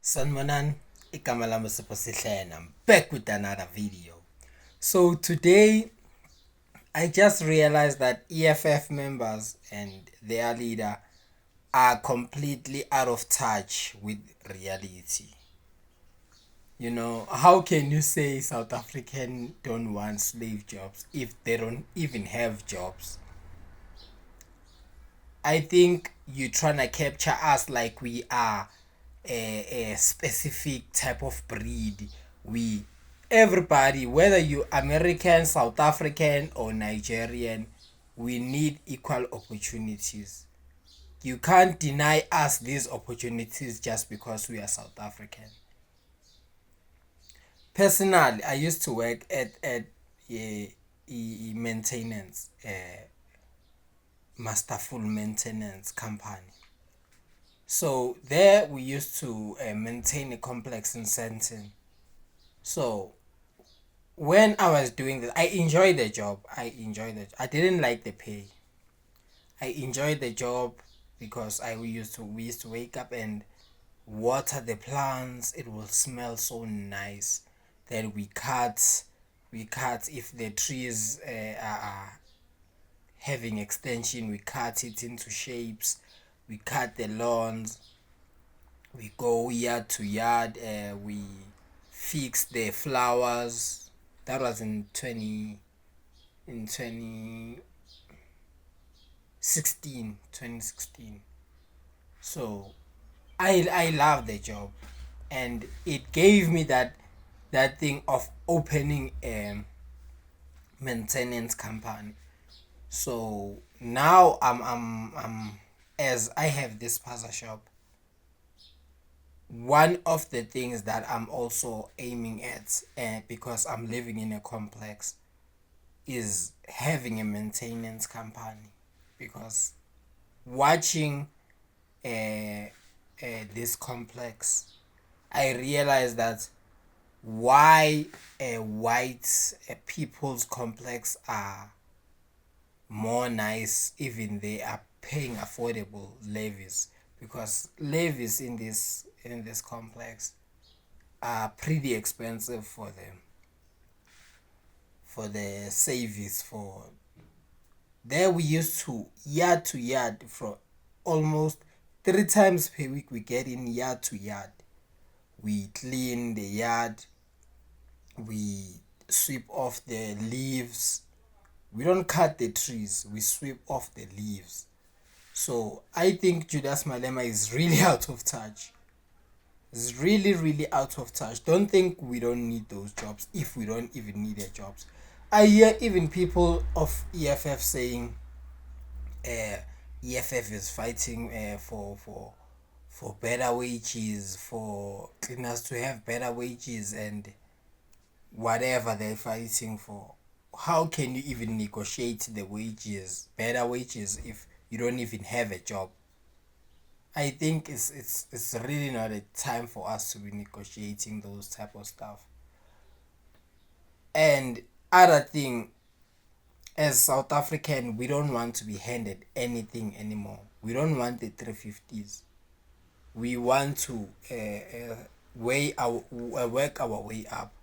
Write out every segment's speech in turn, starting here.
Sanmanan, ikamalama sa position. I'm back with another video. So today, I just realized that EFF members and their leader are completely out of touch with reality. You know, how can you say South African don't want slave jobs if they don't even have jobs? I think you're trying to capture us like we are a specific type of breed. Everybody, whether you American, South African, or Nigerian, we need equal opportunities. You can't deny us these opportunities just because we are South African. Personally, I used to work at a maintenance, masterful maintenance company. So there we used to maintain a complex in Sentin. So when I was doing this, I enjoyed the job. I didn't like the pay. I enjoyed the job because we used to wake up and water the plants. It will smell so nice. Then we cut if the trees are having extension. We cut it into shapes. We cut the lawns. We go yard to yard. We fix the flowers. That was in 2016. So I love the job, and it gave me that thing of opening a maintenance company. So now I'm as I have this puzzle shop. One of the things that I'm also aiming at, because I'm living in a complex, is having a maintenance company. Because watching this complex, I realized that why white people's complex are more nice, even they are paying affordable levies, because levies in this complex are pretty expensive for them, for the service. For there we used to yard from almost 3 times per week. We get in yard to yard. We clean the yard. We sweep off the leaves. We don't cut the trees. We sweep off the leaves. So I think Judas Malema is really out of touch. It's really, really out of touch. Don't think we don't need those jobs if we don't even need their jobs. I hear even people of EFF saying EFF is fighting for better wages, for cleaners to have better wages, and whatever they're fighting for. How can you even negotiate the wages, better wages, if you don't even have a job? I think it's really not a time for us to be negotiating those type of stuff. And other thing, as South African, we don't want to be handed anything anymore. We don't want the 350s. We want to work our way up.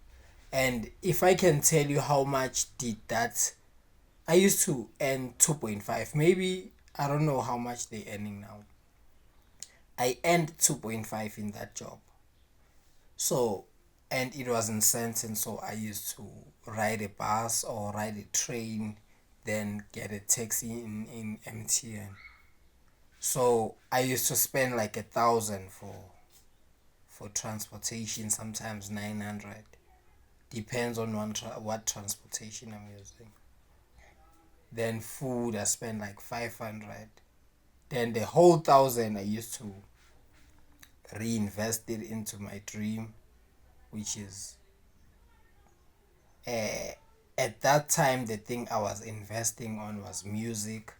And if I can tell you how much did that, I used to earn 2.5. Maybe I don't know how much they earning now. I earned 2.5 in that job. So, and it was in Sandton, so I used to ride a bus or ride a train, then get a taxi in MTN. So I used to spend like 1,000 for transportation, sometimes 900. Depends on what transportation I'm using. Then food, I spend like 500. Then the whole 1,000 I used to reinvest it into my dream, which is at that time the thing I was investing on was music,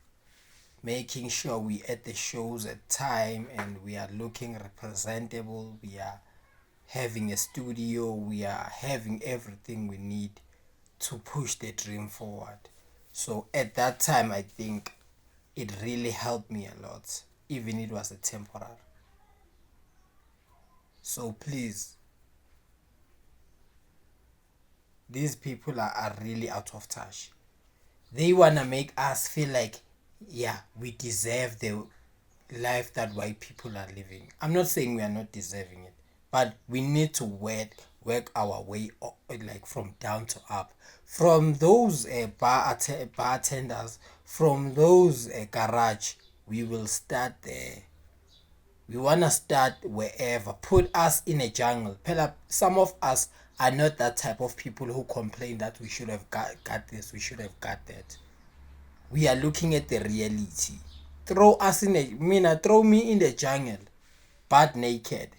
making sure we at the shows at time and we are looking representable, we are having a studio, we are having everything we need to push the dream forward. So at that time I think it really helped me a lot, even it was a temporary. So please, these people are really out of touch. They wanna make us feel like, yeah, we deserve the life that white people are living. I'm not saying we are not deserving it, but we need to work our way up, like from down to up. From those bartenders, from those garage, we will start there. We wanna start wherever. Put us in a jungle. Some of us are not that type of people who complain that we should have got this, we should have got that. We are looking at the reality. Throw me in the jungle, butt naked.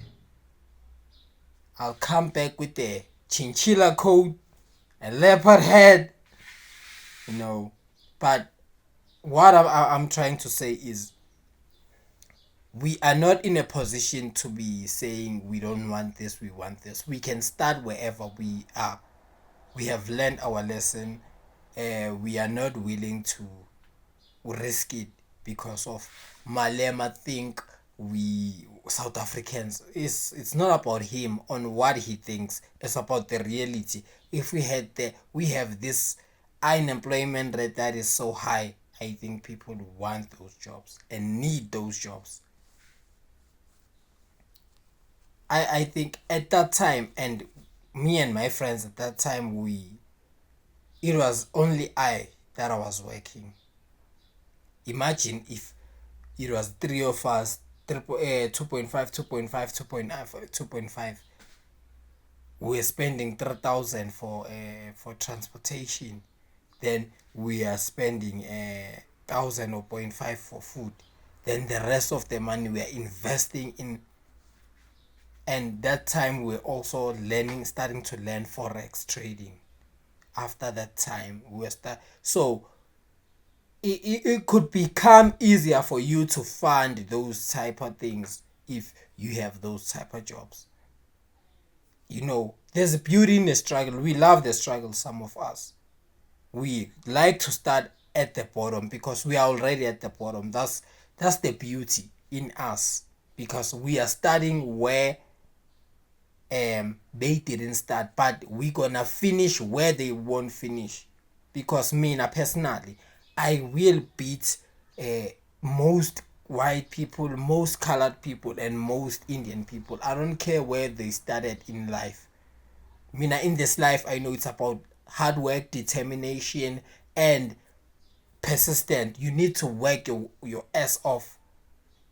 I'll come back with a chinchilla coat, a leopard head, you know. But what I'm trying to say is, we are not in a position to be saying we don't want this, we want this. We can start wherever we are. We have learned our lesson. We are not willing to risk it because of Malema think we South Africans. It's not about him on what he thinks. It's about the reality. If we have this unemployment rate that is so high, I think people want those jobs and need those jobs. I think at that time, and me and my friends at that time, it was only I that I was working. Imagine if it was three of us, 2.5, 2.5, 2.5, 2.5. We're spending 3,000 for transportation. Then we are spending 1,000 or point 0.5 for food. Then the rest of the money we are investing in. And that time we're also starting to learn forex trading. After that time, so it could become easier for you to fund those type of things if you have those type of jobs. There's beauty in the struggle. We love the struggle, some of us. We like to start at the bottom because we are already at the bottom. That's the beauty in us, because we are starting where they didn't start, but we gonna finish where they won't finish. Because me personally, I will beat most white people, most colored people, and most Indian people. I don't care where they started in life. In this life, I know it's about hard work, determination, and persistent. You need to work your ass off.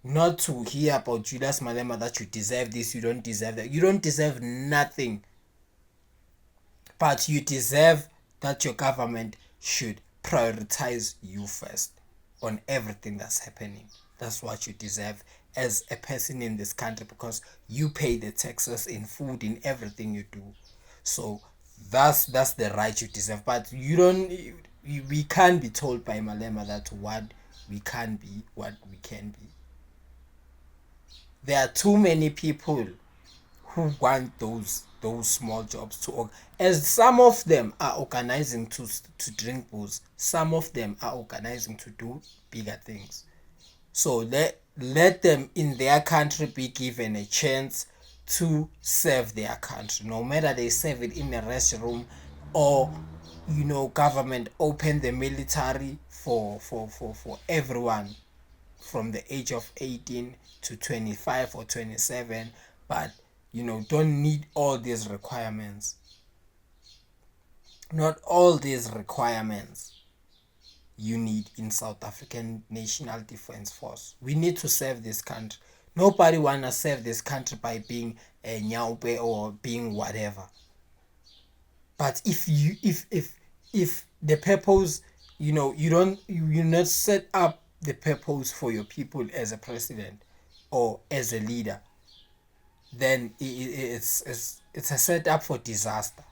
Not to hear about Julius Malema that you deserve this, you don't deserve that. You don't deserve nothing. But you deserve that your government should prioritize you first on everything that's happening. That's what you deserve as a person in this country, because you pay the taxes in food, in everything you do. So that's the right you deserve. But we can't be told by Malema that what we can be, what we can be. There are too many people who want those small jobs as some of them are organizing to drink booze, some of them are organizing to do bigger things. So let them in their country be given a chance to serve their country, no matter they serve it in a restroom, or government open the military for everyone from the age of 18 to 25 or 27. But don't need all these requirements. Not all these requirements you need in South African National Defence Force. We need to serve this country. Nobody wanna serve this country by being a nyaupe or being whatever. But if the purpose, you not set up the purpose for your people as a president or as a leader, then it's a setup for disaster.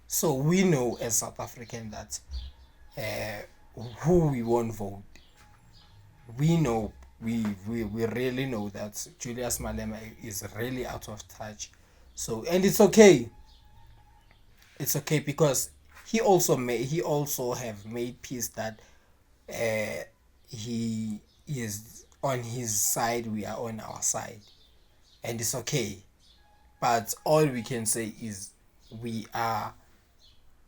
So we know as South African that who we won't vote. We know, we really know that Julius Malema is really out of touch. So, and it's okay. It's okay, because he also have made peace that he is on his side, we are on our side, and it's okay. But all we can say is we are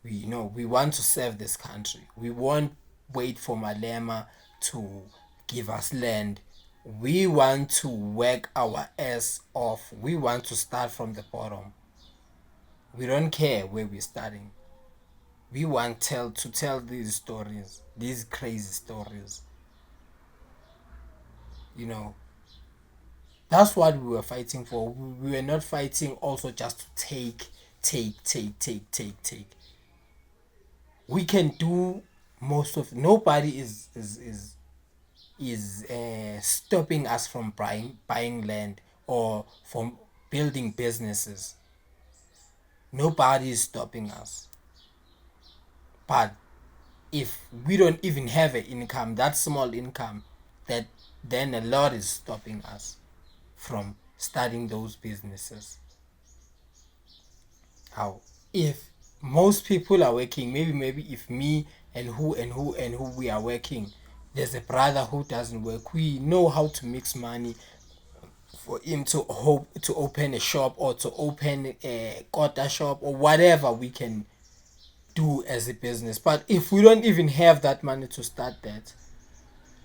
we want to serve this country. We won't wait for Malema to give us land. We want to work our ass off. We want to start from the bottom. We don't care where we're starting. We want to tell these stories, these crazy stories. You know, that's what we were fighting for. We were not fighting also just to take. We can do most of. Nobody is stopping us from buying land or from building businesses. Nobody is stopping us. But if we don't even have an income, that small income, that then a lot is stopping us from starting those businesses. How? If most people are working, maybe if me and who we are working, there's a brother who doesn't work, we know how to mix money for him to hope to open a shop or to open a quarter shop or whatever we can do as a business. But if we don't even have that money to start that,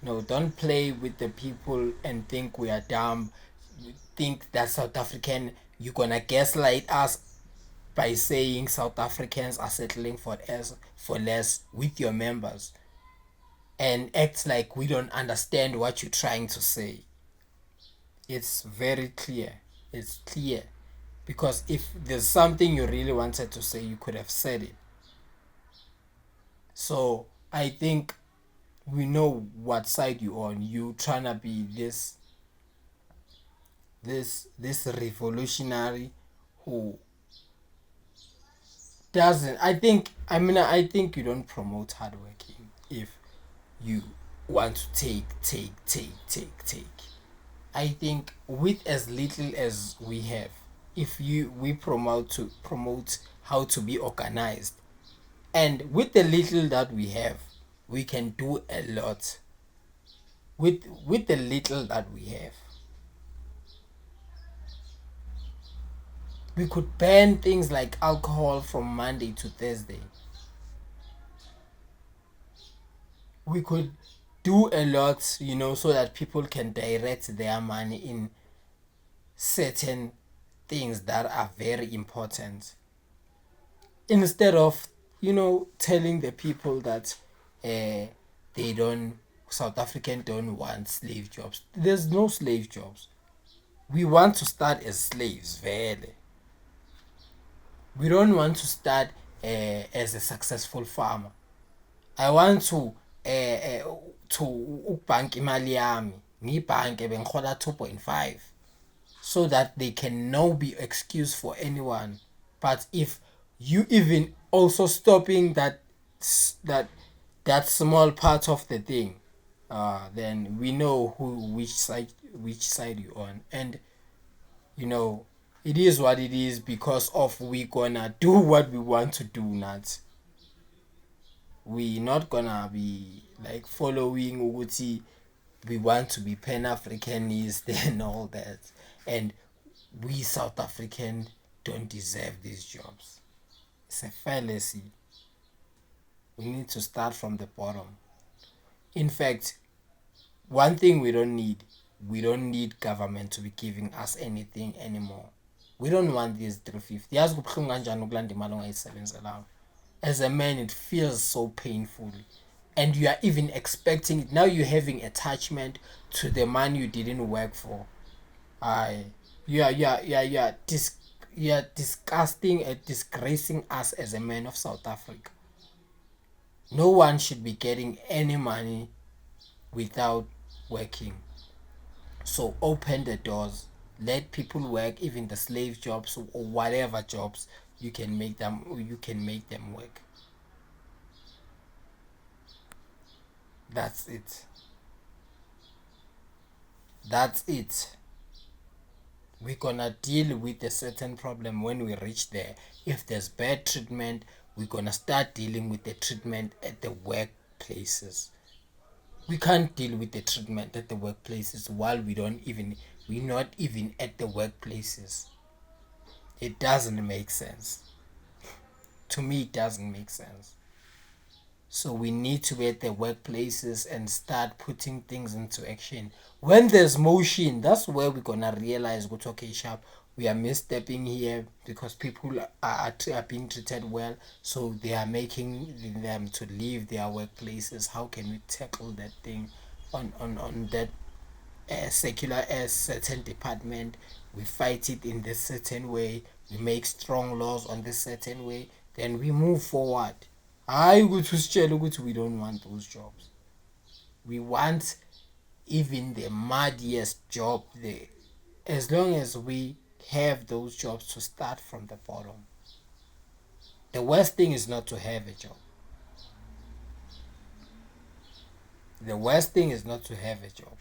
no, don't play with the people and think we are dumb. You think that South African, you're gonna gaslight us by saying South Africans are settling for less with your members and act like we don't understand what you're trying to say. It's very clear. It's clear. Because if there's something you really wanted to say, you could have said it. So I think we know what side you on. You trying to be this revolutionary who doesn't. I think you don't promote hard working if you want to take. I think with as little as we have, if we promote how to be organized, and with the little that we have, we can do a lot. With the little that we have, we could ban things like alcohol from Monday to Thursday. We could do a lot, so that people can direct their money in certain things that are very important, instead of telling the people that they don't South African don't want slave jobs. There's no slave jobs. We want to start as slaves, really. We don't want to start as a successful farmer. I want to ukubhanka imali yami ngibhanke bengihola 2.5, so that they can no be excuse for anyone. But if you even also stopping that that small part of the thing, then we know which side you on. And it is what it is, because of we gonna do what we want to do. Not we not gonna be like following ukuthi we want to be pan-Africanist and all that, and we South African don't deserve these jobs. It's a fallacy. We need to start from the bottom. In fact, one thing we don't need government to be giving us anything anymore. We don't want these 350. Yazi kubuhlungu kanjani ukulanda imali ongayisebenzelayo. As a man, it feels so painful, and you are even expecting it. Now you're having attachment to the money you didn't work for. I you are disgusting and disgracing us as a man of South Africa. No one should be getting any money without working. So open the doors, let people work, even the slave jobs or whatever jobs you can make them work. That's it. That's it. We're gonna deal with a certain problem when we reach there. If there's bad treatment, we're gonna start dealing with the treatment at the workplaces. We can't deal with the treatment at the workplaces while we're not even at the workplaces. It doesn't make sense. To me, it doesn't make sense. So we need to be at the workplaces and start putting things into action. When there's motion, that's where we're gonna realize, okay, sharp, we are misstepping here because people are being treated well, so they are making them to leave their workplaces. How can we tackle that thing on that secular as certain department? We fight it in this certain way, we make strong laws on this certain way, then we move forward. I go to sitshele ukuthi we don't want those jobs. We want even the muddiest job there, as long as we have those jobs to start from the bottom. The worst thing is not to have a job. The worst thing is not to have a job.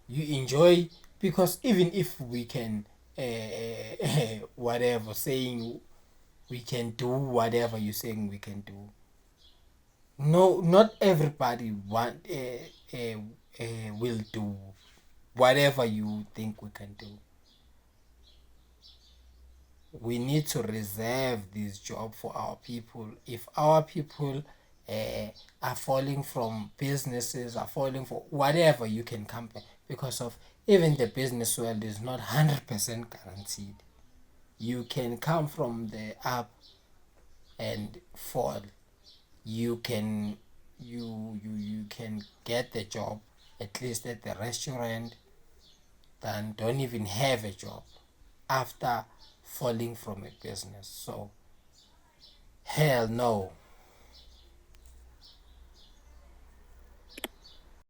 You enjoy, because even if we can whatever saying we can do whatever you're saying we can do, no, not everybody will do whatever you think we can do. We need to reserve this job for our people. If our people are falling from businesses, are falling for whatever, you can come back, because of even the business world is not 100% guaranteed. You can come from the up and fall. You can you can get the job at least at the restaurant, than don't even have a job after falling from a business. So hell no,